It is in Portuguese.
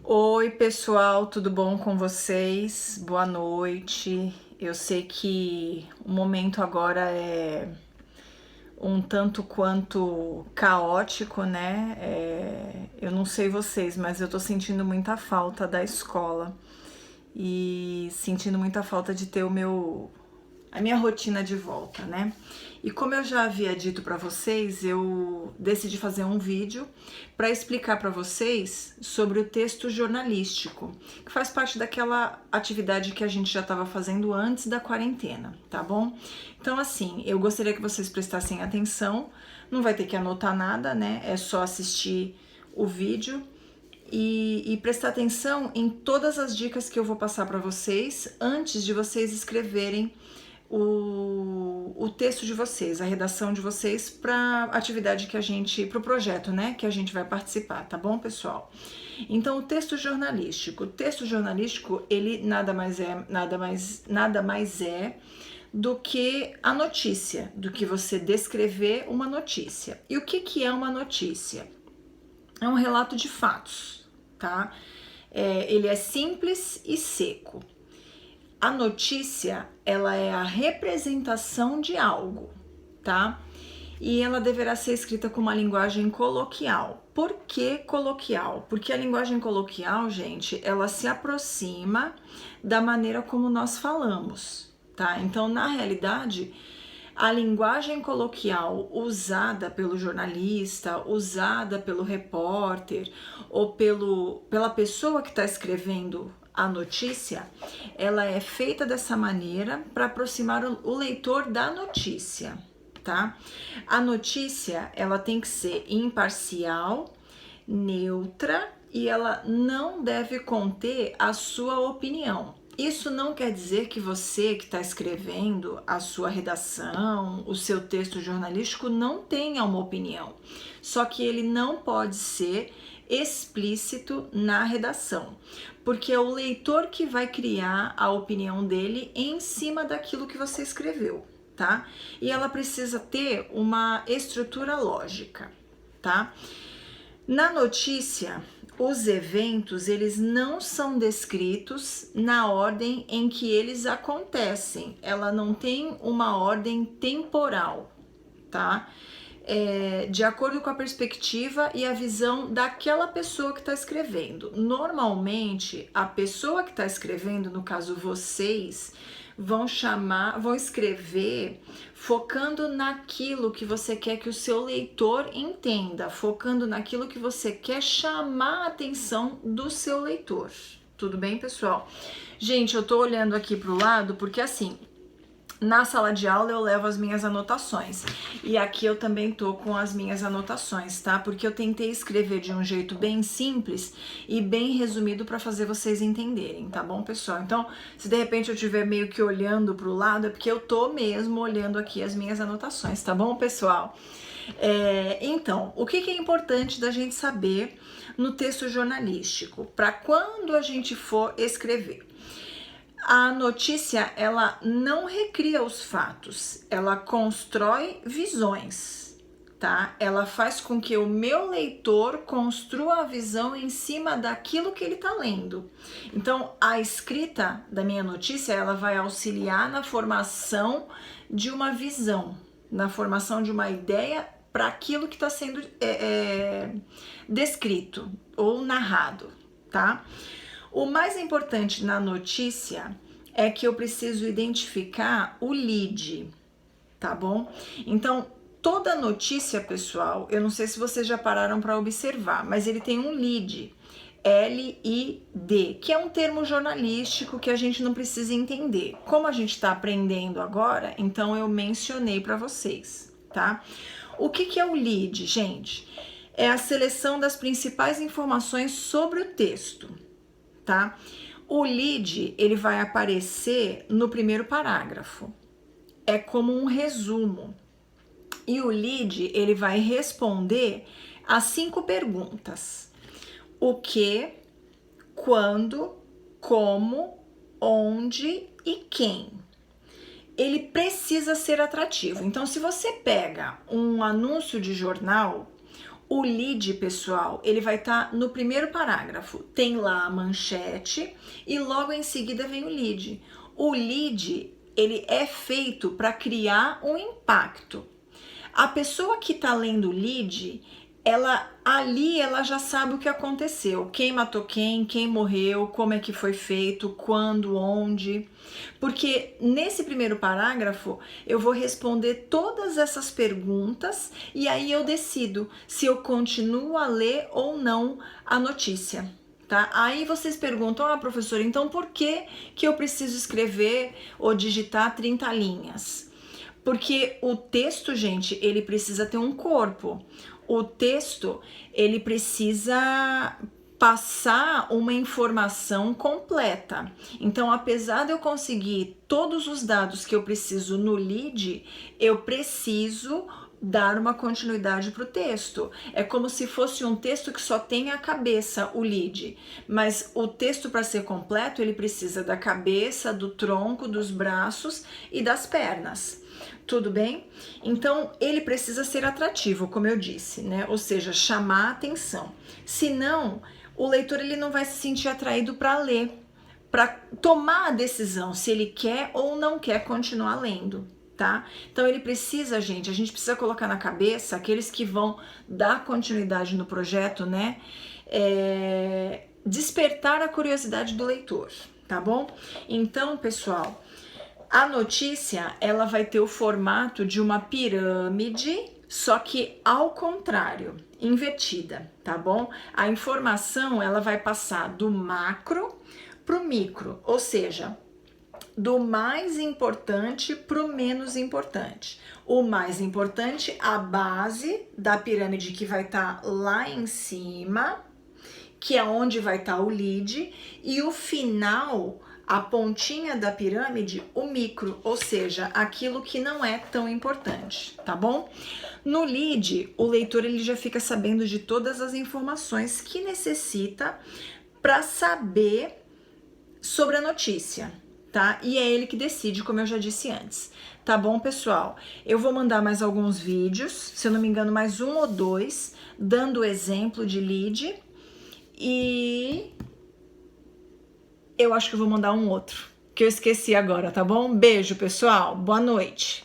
Oi, pessoal, tudo bom com vocês? Boa noite. Eu sei que o momento agora é um tanto quanto caótico, né? Eu não sei vocês, mas eu tô sentindo muita falta da escola e sentindo muita falta de ter a minha rotina de volta, né? E como eu já havia dito para vocês, eu decidi fazer um vídeo para explicar para vocês sobre o texto jornalístico, que faz parte daquela atividade que a gente já estava fazendo antes da quarentena, tá bom? Então, assim, eu gostaria que vocês prestassem atenção, não vai ter que anotar nada, né? É só assistir o vídeo e prestar atenção em todas as dicas que eu vou passar para vocês antes de vocês escreverem o texto de vocês, a redação de vocês para atividade que a gente, para o projeto, né, que a gente vai participar, tá bom, pessoal? Então, o texto jornalístico, ele nada mais é do que a notícia, do que você descrever uma notícia. E o que é uma notícia? É um relato de fatos, tá? Ele é simples e seco. A notícia, ela é a representação de algo, tá? E ela deverá ser escrita com uma linguagem coloquial. Por que coloquial? Porque a linguagem coloquial, gente, ela se aproxima da maneira como nós falamos, tá? Então, na realidade, a linguagem coloquial usada pelo jornalista, usada pelo repórter ou pela pessoa que está escrevendo a notícia, ela é feita dessa maneira para aproximar o leitor da notícia, tá? A notícia, ela tem que ser imparcial, neutra e ela não deve conter a sua opinião. Isso não quer dizer que você que está escrevendo a sua redação, o seu texto jornalístico não tenha uma opinião, só que ele não pode ser explícito na redação, porque é o leitor que vai criar a opinião dele em cima daquilo que você escreveu, tá? E ela precisa ter uma estrutura lógica, tá? Na notícia, os eventos, eles não são descritos na ordem em que eles acontecem. Ela não tem uma ordem temporal, tá? De acordo com a perspectiva e a visão daquela pessoa que está escrevendo. Normalmente, a pessoa que está escrevendo, no caso vocês, vão escrever focando naquilo que você quer que o seu leitor entenda, focando naquilo que você quer chamar a atenção do seu leitor. Tudo bem, pessoal? Gente, eu tô olhando aqui pro lado porque assim, na sala de aula eu levo as minhas anotações e aqui eu também tô com as minhas anotações, tá? Porque eu tentei escrever de um jeito bem simples e bem resumido para fazer vocês entenderem, tá bom, pessoal? Então, se de repente eu estiver meio que olhando pro lado, é porque eu tô mesmo olhando aqui as minhas anotações, tá bom, pessoal? Então, o que é importante da gente saber no texto jornalístico para quando a gente for escrever? A notícia, ela não recria os fatos, ela constrói visões, tá? Ela faz com que o meu leitor construa a visão em cima daquilo que ele tá lendo. Então, a escrita da minha notícia, ela vai auxiliar na formação de uma visão, na formação de uma ideia para aquilo que está sendo descrito ou narrado, tá? O mais importante na notícia é que eu preciso identificar o lead, tá bom? Então, toda notícia, pessoal, eu não sei se vocês já pararam para observar, mas ele tem um lead, L-I-D, que é um termo jornalístico que a gente não precisa entender. Como a gente está aprendendo agora, então eu mencionei para vocês, tá? O que é o lead, gente? É a seleção das principais informações sobre o texto, tá? O lead, ele vai aparecer no primeiro parágrafo. É como um resumo. E o lead, ele vai responder as 5 perguntas. O que, quando, como, onde e quem. Ele precisa ser atrativo. Então, se você pega um anúncio de jornal, O lead, pessoal, ele vai estar no primeiro parágrafo. Tem lá a manchete e logo em seguida vem o lead. O lead, ele é feito para criar um impacto. A pessoa que está lendo o lead, ela já sabe o que aconteceu, quem matou quem morreu, como é que foi feito, quando, onde. Porque nesse primeiro parágrafo eu vou responder todas essas perguntas e aí eu decido se eu continuo a ler ou não a notícia. Tá? Aí vocês perguntam, professora, então por que eu preciso escrever ou digitar 30 linhas? Porque o texto, gente, ele precisa ter um corpo. O texto, ele precisa passar uma informação completa. Então, apesar de eu conseguir todos os dados que eu preciso no lead, eu preciso dar uma continuidade para o texto. É como se fosse um texto que só tem a cabeça, o lead. Mas o texto, para ser completo, ele precisa da cabeça, do tronco, dos braços e das pernas. Tudo bem? Então, ele precisa ser atrativo, como eu disse, né? Ou seja, chamar a atenção. Senão, o leitor ele não vai se sentir atraído para ler, para tomar a decisão se ele quer ou não quer continuar lendo, tá? Então, ele precisa, gente, a gente precisa colocar na cabeça aqueles que vão dar continuidade no projeto, né? Despertar a curiosidade do leitor, tá bom? Então, pessoal, a notícia, ela vai ter o formato de uma pirâmide, só que ao contrário, invertida, tá bom? A informação, ela vai passar do macro pro micro, ou seja, do mais importante pro menos importante. O mais importante, a base da pirâmide que vai estar lá em cima, que é onde vai estar o lead, e o final, a pontinha da pirâmide, o micro, ou seja, aquilo que não é tão importante, tá bom? No lead, o leitor ele já fica sabendo de todas as informações que necessita para saber sobre a notícia, tá? E é ele que decide, como eu já disse antes. Tá bom, pessoal? Eu vou mandar mais alguns vídeos, se eu não me engano, mais 1 ou 2, dando o exemplo de lead. E eu acho que eu vou mandar um outro, que eu esqueci agora, tá bom? Beijo, pessoal. Boa noite.